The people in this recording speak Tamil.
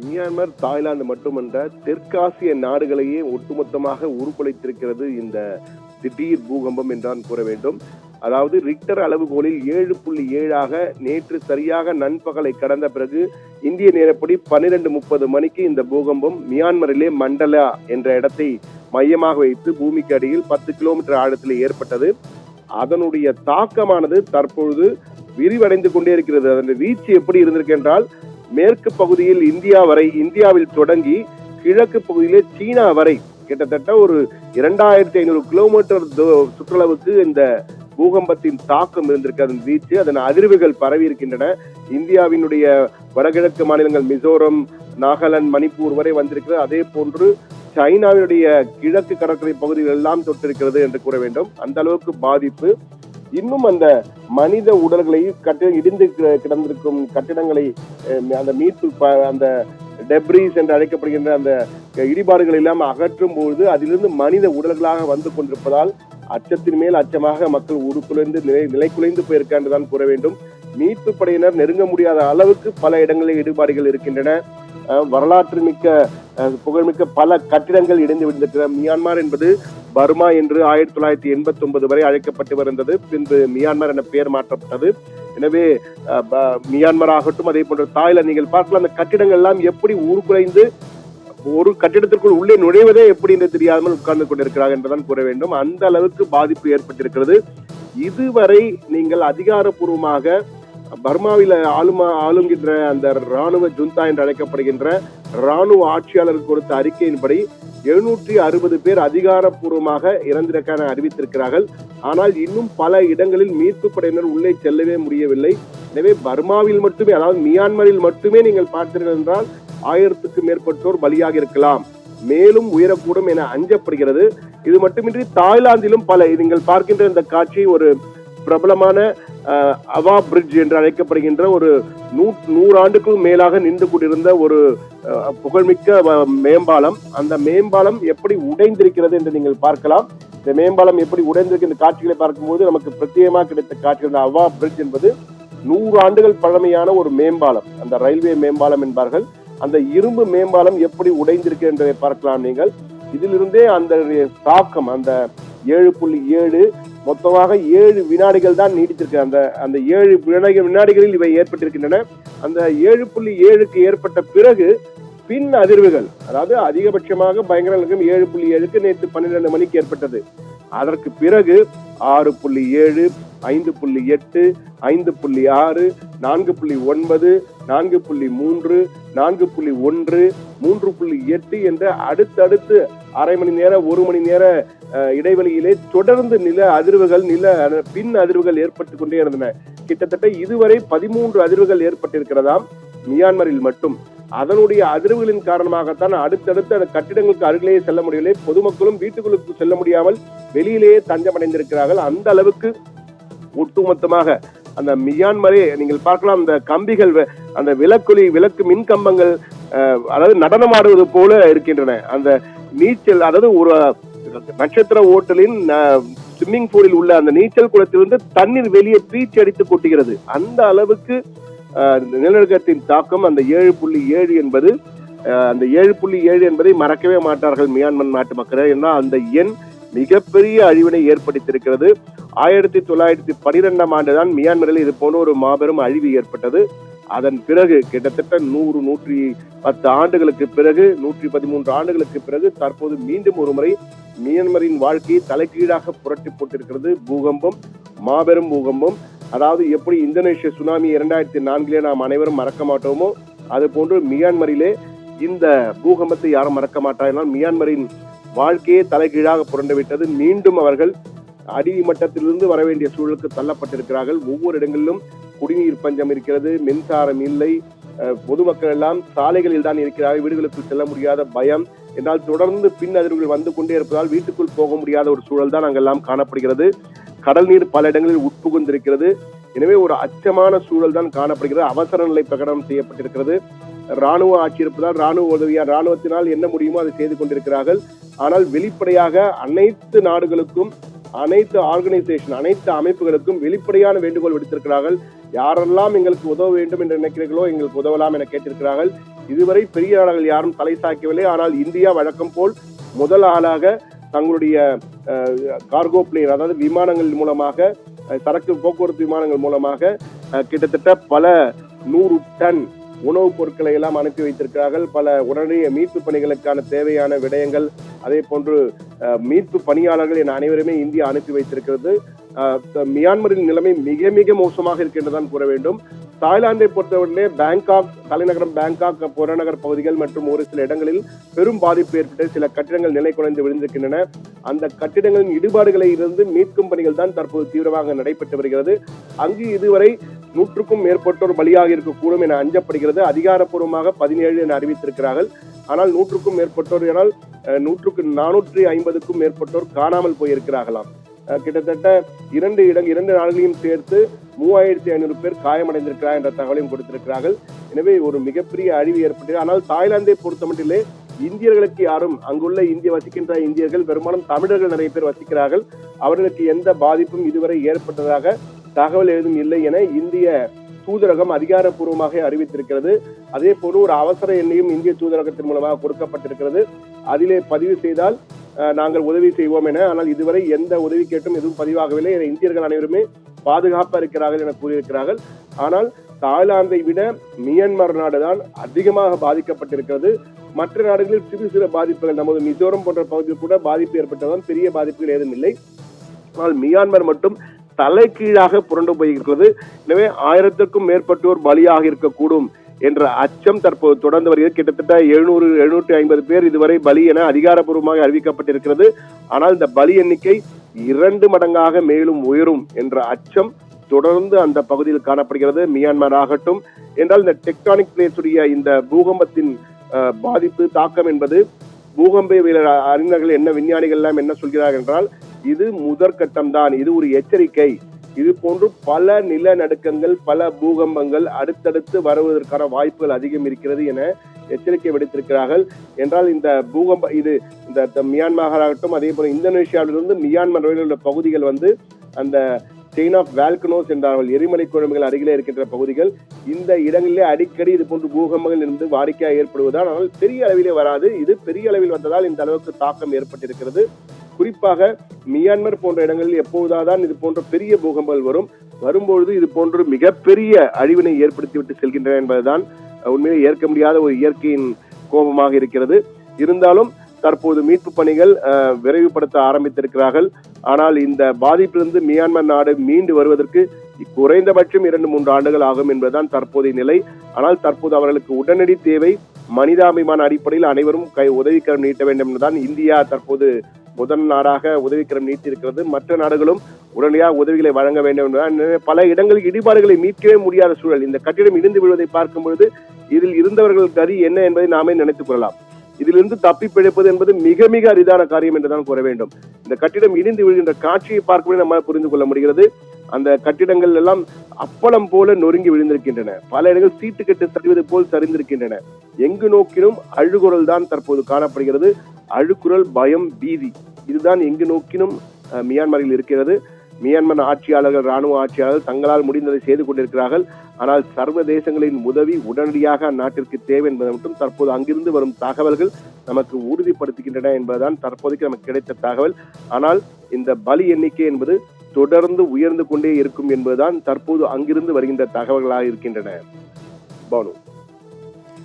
மியான்மர், தாய்லாந்து மட்டுமன்ற தெற்காசிய நாடுகளையே ஒட்டுமொத்தமாக உருக்குலைத்திருக்கிறது இந்த திடீர் பூகம்பம் என்றான் கூற வேண்டும். அதாவது ரிக்டர் அளவுகோலில் 7.7 நேற்று சரியாக நண்பகலை கடந்த பிறகு இந்திய நேரப்படி 12:30 மணிக்கு இந்த பூகம்பம் மியான்மரிலே மண்டலா என்ற இடத்தை மையமாக வைத்து பூமிக்கு அடியில் 10 கிலோமீட்டர் ஆழத்தில் ஏற்பட்டது. அதனுடைய தாக்கமானது தற்பொழுது விரிவடைந்து கொண்டே இருக்கிறது. அதன் வீச்சு எப்படி இருந்திருக்கு என்றால், மேற்கு பகுதியில் இந்தியாவில் தொடங்கி கிழக்கு பகுதியிலே சீனா வரை கிட்டத்தட்ட ஒரு 2500 கிலோமீட்டர் சுற்றளவுக்கு இந்த பூகம்பத்தின் தாக்கம் இருந்திருக்கு. அதன் வீச்சு, அதன் அதிர்வுகள் பரவி இருக்கின்றன. இந்தியாவினுடைய வடகிழக்கு மாநிலங்கள் மிசோரம், நாகாலாந்து, மணிப்பூர் வரை வந்திருக்கிறது. அதே போன்று சைனாவினுடைய கிழக்கு கடற்கரை பகுதிகள் எல்லாம் தொட்டிருக்கிறது என்று கூற வேண்டும். அந்த அளவுக்கு பாதிப்பு. இன்னும் அந்த மனித உடல்களை இடிந்து கிடந்திருக்கும் கட்டிடங்களை அந்த மீட்பு, அந்த டெப்ரீஸ் என்று அழைக்கப்படுகின்ற அந்த இடிபாடுகள் எல்லாம் அகற்றும் பொழுது அதிலிருந்து மனித உடல்களாக வந்து கொண்டிருப்பதால் அச்சத்தின் மேல் அச்சமாக மக்கள் உருக்குலைந்து நிலை குலைந்து போயிருக்கான்றுதான் கூற வேண்டும். மீட்பு படையினர் நெருங்க முடியாத அளவுக்கு பல இடங்களில் இடிபாடுகள் இருக்கின்றன. வரலாற்று மிக்க புகழ்மிக்க பல கட்டிடங்கள் இடிந்து விழுந்திருக்கிற மியான்மர் என்பது பர்மா என்று 1989 வரை அழைக்கப்பட்டு வருந்தது. பின்பு மியான்மர் என பெயர் மாற்றப்பட்டது. எனவே மியான்மர் ஆகட்டும், அதே போன்ற தாய்லாந்து நீங்கள் பார்க்கலாம், அந்த கட்டிடங்கள் எல்லாம் எப்படி உருக்குலைந்து ஒரு கட்டிடத்திற்குள் உள்ளே நுழைவதே எப்படி என்று தெரியாமல் உட்கார்ந்து கொண்டிருக்கிறார்கள் என்றுதான் கூற வேண்டும். அந்த அளவுக்கு பாதிப்பு ஏற்பட்டிருக்கிறது. இதுவரை நீங்கள் அதிகாரப்பூர்வமாக பர்மாவில் ஆளுகின்ற அந்த ராணுவ ஜுந்தா என்று அழைக்கப்படுகின்ற ராணுவ ஆட்சியாளர் கொடுத்த அறிக்கையின்படி 760 பேர் அதிகாரப்பூர்வமாக இறந்திருக்க அறிவித்திருக்கிறார்கள். ஆனால் இன்னும் பல இடங்களில் மீட்பு படையினர் உள்ளே செல்லவே முடியவில்லை. எனவே பர்மாவில் மட்டுமே, அதாவது மியான்மரில் மட்டுமே நீங்கள் பார்த்தீர்கள் என்றால் 1000க்கும் மேற்பட்டோர் பலியாக இருக்கலாம், மேலும் உயரக்கூடும் என அஞ்சப்படுகிறது. இது மட்டுமின்றி தாய்லாந்திலும் பல, நீங்கள் பார்க்கின்ற இந்த காட்சி ஒரு பிரபலமான அவா பிரிட்ஜ் என்று அழைக்கப்படுகின்ற ஒரு 100 ஆண்டுக்கும் மேலாக நின்று கொண்டிருந்த ஒரு புகழ்மிக்க மேம்பாலம். அந்த மேம்பாலம் எப்படி உடைந்திருக்கிறது என்று நீங்கள் பார்க்கலாம். இந்த மேம்பாலம் எப்படி உடைந்திருக்கிற இந்த காட்சிகளை பார்க்கும்போது நமக்கு பிரத்யேகமாக கிடைத்த காட்சிகள். அவா பிரிட்ஜ் என்பது 100 ஆண்டுகள் பழமையான ஒரு மேம்பாலம், அந்த ரயில்வே மேம்பாலம் என்பார்கள். அந்த இரும்பு மேம்பாலம் எப்படி உடைந்திருக்கு என்பதை பார்க்கலாம் நீங்கள். இதிலிருந்தே அந்த தாக்கம், அந்த 7.7 மொத்தமாக 7 வினாடிகள் தான் நீடித்திருக்கு. அந்த 7 வினாடிகளில் இவை ஏற்பட்டிருக்கின்றன. அந்த 7.7க்கு ஏற்பட்ட பிறகு பின் அதிர்வுகள், அதாவது அதிகபட்சமாக பயங்கர 7.7க்கு நேற்று 12 மணிக்கு ஏற்பட்டது. அதற்கு பிறகு 6.7, 5.8, 5.6, 4.9, 4.3, 4.1, 3.8 என்ற அடுத்தடுத்து அரை மணி நேர, 1 மணி நேர இடைவெளியிலே தொடர்ந்து பின் அதிர்வுகள் ஏற்பட்டு கொண்டே இருந்தன. கிட்டத்தட்ட இதுவரை 13 அதிர்வுகள் ஏற்பட்டிருக்கிறதாம் மியான்மரில் மட்டும். அதனுடைய அதிர்வுகளின் காரணமாகத்தான் அடுத்தடுத்து அந்த கட்டிடங்களுக்கு அருகிலேயே செல்ல முடியவில்லை. பொதுமக்களும் வீட்டுகளுக்கு செல்ல முடியாமல் வெளியிலேயே தஞ்சமடைந்திருக்கிறார்கள். அந்த அளவுக்கு ஒட்டுமொத்தமாக அந்த மியான்மரே நீங்கள் பார்க்கலாம். அந்த கம்பிகள், அந்த விளக்கு மின் கம்பங்கள் அதாவது நடனமாடுவது போல இருக்கின்றன. அந்த நீச்சல், அதாவது ஒரு நட்சத்திர ஓட்டலின் ஸ்விம்மிங் பூலில் உள்ள அந்த நீச்சல் குளத்திலிருந்து தண்ணீர் வெளியே பீச்சு அடித்து கொட்டுகிறது. அந்த அளவுக்கு நிலநடுக்கத்தின் தாக்கம். அந்த 7.7 என்பது, அந்த 7.7 என்பதை மறக்கவே மாட்டார்கள் மியான்மர் நாட்டு மக்கள். ஏன்னா அந்த எண் மிகப்பெரிய அழிவினை ஏற்படுத்தியிருக்கிறது. 1912ஆம் ஆண்டுதான் மியான்மரில் இது போன்ற ஒரு மாபெரும் அழிவு ஏற்பட்டது. அதன் பிறகு கிட்டத்தட்ட 110 ஆண்டுகளுக்கு பிறகு, 113 ஆண்டுகளுக்கு பிறகு தற்போது மீண்டும் ஒரு முறை மியான்மரின் வாழ்க்கையை தலைகீழாக புரட்டி போட்டிருக்கிறது பூகம்பம், மாபெரும் பூகம்பம். அதாவது எப்படி இந்தோனேஷிய சுனாமி 2004 நாம் அனைவரும் மறக்க மாட்டோமோ, அது போன்று மியான்மரிலே இந்த பூகம்பத்தை யாரும் மறக்க மாட்டார்கள். மியான்மரின் வாழ்க்கையே தலைகீழாக புரண்டு விட்டது. மீண்டும் அவர்கள் அடிமட்டத்திலிருந்து வர வேண்டிய சூழலுக்கு தள்ளப்பட்டிருக்கிறார்கள். ஒவ்வொரு இடங்களிலும் குடிநீர் பஞ்சம் இருக்கிறது, மின்சாரம் இல்லை, பொதுமக்கள் எல்லாம் சாலைகளில் தான் இருக்கிறார்கள், வீடுகளுக்குள் செல்ல முடியாத பயம். என்றால் தொடர்ந்து பின் அதிர்வுகள் வந்து கொண்டே இருப்பதால் வீட்டுக்குள் போக முடியாத ஒரு சூழல் தான் அங்கெல்லாம் காணப்படுகிறது. கடல் நீர் பல இடங்களில் உட்புகுந்திருக்கிறது. எனவே ஒரு அச்சமான சூழல் தான் காணப்படுகிறது. அவசர நிலை பிரகடனம் செய்யப்பட்டிருக்கிறது. ராணுவ ஆட்சி இருப்பதால் ராணுவத்தினால் என்ன முடியுமோ அதை செய்து கொண்டிருக்கிறார்கள். ஆனால் வெளிப்படையாக அனைத்து நாடுகளுக்கும், அனைத்து ஆர்கனைசேஷன், அனைத்து அமைப்புகளுக்கும் வெளிப்படையான வேண்டுகோள் விடுத்திருக்கிறார்கள். யாரெல்லாம் எங்களுக்கு உதவ வேண்டும் என்று நினைக்கிறீர்களோ எங்களுக்கு உதவலாம் என கேட்டிருக்கிறார்கள். இதுவரை பெரிய நாடுகள் யாரும் தலை சாய்க்கவில்லை. ஆனால் இந்தியா வழக்கம் போல் முதல் ஆளாக தங்களுடைய கார்கோ பிளேன், அதாவது விமானங்கள் மூலமாக, சரக்கு போக்குவரத்து விமானங்கள் மூலமாக கிட்டத்தட்ட பல 100 டன் உணவுப் பொருட்களை எல்லாம் அனுப்பி வைத்திருக்கிறார்கள். பல உடனடிய மீட்பு பணிகளுக்கான தேவையான விடயங்கள், அதே போன்று மீட்பு பணியாளர்கள் என அனைவருமே இந்தியா அனுப்பி வைத்திருக்கிறது. மியான்மரின் நிலைமை மிக மிக மோசமாக இருக்கின்றதான் கூற வேண்டும். தாய்லாந்தை பொறுத்தவரையிலே பேங்காக் தலைநகரம், பேங்காக் புறநகர் பகுதிகள் மற்றும் ஒரு சில இடங்களில் பெரும் பாதிப்பு ஏற்பட்டு சில கட்டிடங்கள் நிலை குலைந்து விழுந்திருக்கின்றன. அந்த கட்டிடங்களின் இடிபாடுகளை இருந்து மீட்கும் பணிகள் தான் தற்போது தீவிரமாக நடைபெற்று வருகிறது. அங்கு இதுவரை 100க்கும் மேற்பட்டோர் பலியாக இருக்கக்கூடும் என அஞ்சப்படுகிறது. அதிகாரப்பூர்வமாக 17 என அறிவித்திருக்கிறார்கள். ஆனால் 100க்கும் மேற்பட்டோர், ஆனால் 450க்கும் மேற்பட்டோர் காணாமல் போயிருக்கிறார்களாம். கிட்டத்தட்ட 2 நாடுகளையும் சேர்த்து 3500 பேர் காயமடைந்திருக்கிறார் என்ற தகவலையும் கொடுத்திருக்கிறார்கள். எனவே ஒரு மிகப்பெரிய அழிவு ஏற்பட்டது. ஆனால் தாய்லாந்தை பொறுத்த மட்டிலே இந்தியர்களுக்கு யாரும், அங்குள்ள வசிக்கின்ற இந்தியர்கள் பெரும்பாலும் தமிழர்கள் நிறைய பேர் வசிக்கிறார்கள், அவர்களுக்கு எந்த பாதிப்பும் இதுவரை ஏற்பட்டதாக தகவல் ஏதும் இல்லை என இந்திய தூதரகம் அதிகாரப்பூர்வமாக அறிவித்திருக்கிறது. அதே போல ஒரு அவசர எண்ணையும் இந்திய தூதரகத்தின் மூலமாக கொடுக்கப்பட்டிருக்கிறது. அதிலே பதிவு செய்தால் நாங்கள் உதவி செய்வோம் என. ஆனால் இதுவரை எந்த உதவி கேட்டும் எதுவும் பதிவாகவில்லை. இந்தியர்கள் அனைவருமே பாதுகாப்பாக இருக்கிறார்கள் என கூறியிருக்கிறார்கள். ஆனால் தாய்லாந்தை விட மியான்மர் நாடுதான் அதிகமாக பாதிக்கப்பட்டிருக்கிறது. மற்ற நாடுகளில் சிறு சிறு பாதிப்புகள், நமது மிசோரம் போன்ற பகுதியில் கூட பாதிப்பு ஏற்பட்டதால் பெரிய பாதிப்புகள் ஏதும் இல்லை. ஆனால் மியான்மர் மட்டும் தலைகீழாக புரண்டு போயிருக்கிறது. எனவே 1000க்கும் மேற்பட்டோர் பலியாக இருக்கக்கூடும் என்ற அச்சம் தற்போது தொடர்ந்து வருகிறது. கிட்டத்தட்ட 750 பேர் இதுவரை பலி என அதிகாரப்பூர்வமாக அறிவிக்கப்பட்டிருக்கிறது. ஆனால் இந்த பலி எண்ணிக்கை 2 மடங்காக மேலும் உயரும் என்ற அச்சம் தொடர்ந்து அந்த பகுதியில் காணப்படுகிறது. மியான்மர் ஆகட்டும் என்றால் இந்த டெக்டானிக் பிளேட்ஸுடைய இந்த பூகம்பத்தின் பாதிப்பு தாக்கம் என்பது, பூகம்ப அறிஞர்கள் என்ன, விஞ்ஞானிகள் எல்லாம் என்ன சொல்கிறார்கள் என்றால், இது முதற்கட்டம் தான், இது ஒரு எச்சரிக்கை. இது போன்று பல நிலநடுக்கங்கள், பல பூகம்பங்கள் அடுத்தடுத்து வருவதற்கான வாய்ப்புகள் அதிகம் இருக்கிறது என எச்சரிக்கை விடுத்திருக்கிறார்கள். என்றால் இந்த பூகம்ப இது இந்த மியான்மர் ஆகட்டும், அதே போல இந்தோனேஷியாவிலிருந்து மியான்மர் வரையில் உள்ள பகுதிகள் அந்த செயின் ஆஃப் வால்கனோஸ் என்றார்கள், எரிமலை குழம்புகள் அருகிலே இருக்கின்ற பகுதிகள். இந்த இடங்களிலே அடிக்கடி இது போன்று பூகம்பங்கள் இருந்து வாடிக்கையாக ஏற்படுவதால், ஆனால் பெரிய அளவிலே வராது. இது பெரிய அளவில் வந்ததால் இந்த அளவுக்கு தாக்கம் ஏற்பட்டிருக்கிறது. குறிப்பாக மியான்மர் போன்ற இடங்களில் எப்போதுதான் இது போன்ற பெரிய பூகம்பங்கள் வரும்பொழுது இது போன்று மிகப்பெரிய அழிவினை ஏற்படுத்திவிட்டு செல்கின்றன என்பதுதான் உண்மையிலே ஏற்க முடியாத ஒரு இயற்கையின் கோபமாக இருக்கிறது. இருந்தாலும் தற்போது மீட்பு பணிகள் விரைவுபடுத்த ஆரம்பித்திருக்கிறார்கள். ஆனால் இந்த பாதிப்பிலிருந்து மியான்மர் நாடு மீண்டு வருவதற்கு குறைந்தபட்சம் 2-3 ஆண்டுகள் ஆகும் என்பதுதான் தற்போதைய நிலை. ஆனால் தற்போது அவர்களுக்கு உடனடி தேவை மனிதாபிமான அடிப்படையில் அனைவரும் உதவிக்கரம் நீட்ட வேண்டும் என்றுதான் இந்தியா தற்போது முதல் நாடாக உதவிக்கரம் நீட்டியிருக்கிறது. மற்ற நாடுகளும் உடனடியாக உதவிகளை வழங்க வேண்டும் என்றுதான். பல இடங்களில் இடிபாடுகளை மீட்கவே முடியாத சூழல். இந்த கட்டிடம் இடிந்து விழுவதை பார்க்கும் பொழுது இதில் இருந்தவர்கள் கதி என்ன என்பதை நாமே நினைத்துக் கொள்ளலாம். இதிலிருந்து தப்பி பிழைப்பது என்பது மிக மிக அரிதான காரியம் என்றுதான் கூற வேண்டும். இந்த கட்டிடம் இடிந்து விழுகின்ற காட்சியை பார்க்கவே நம்மால் புரிந்து கொள்ள முடிகிறது. அந்த கட்டிடங்கள் எல்லாம் அப்பளம் போல நொறுங்கி விழுந்திருக்கின்றன. பல இடங்கள் சீட்டு கட்டு சரிவது போல் சரிந்திருக்கின்றன. எங்கு நோக்கினும் அழுகுரல் தான் தற்போது காணப்படுகிறது. அழுகுரல், பயம், பீதி, இதுதான் எங்கு நோக்கினும் மியான்மரில் இருக்கிறது. மியான்மர் ஆட்சியாளர்கள், ராணுவ ஆட்சியாளர்கள் தங்களால் முடிந்ததை செய்து கொண்டிருக்கிறார்கள். ஆனால் சர்வதேசங்களின் உதவி உடனடியாக அந்நாட்டிற்கு தேவை என்பதை மட்டும் தற்போது அங்கிருந்து வரும் தகவல்கள் நமக்கு உறுதிப்படுத்துகின்றன என்பதுதான் தற்போதைக்கு நமக்கு கிடைத்த தகவல். ஆனால் இந்த பலி எண்ணிக்கை என்பது தொடர்ந்து உயர்ந்து கொண்டே இருக்கும் என்பதுதான் தற்போது அங்கிருந்து வருகின்ற தகவல்களாக இருக்கின்றன. பானு.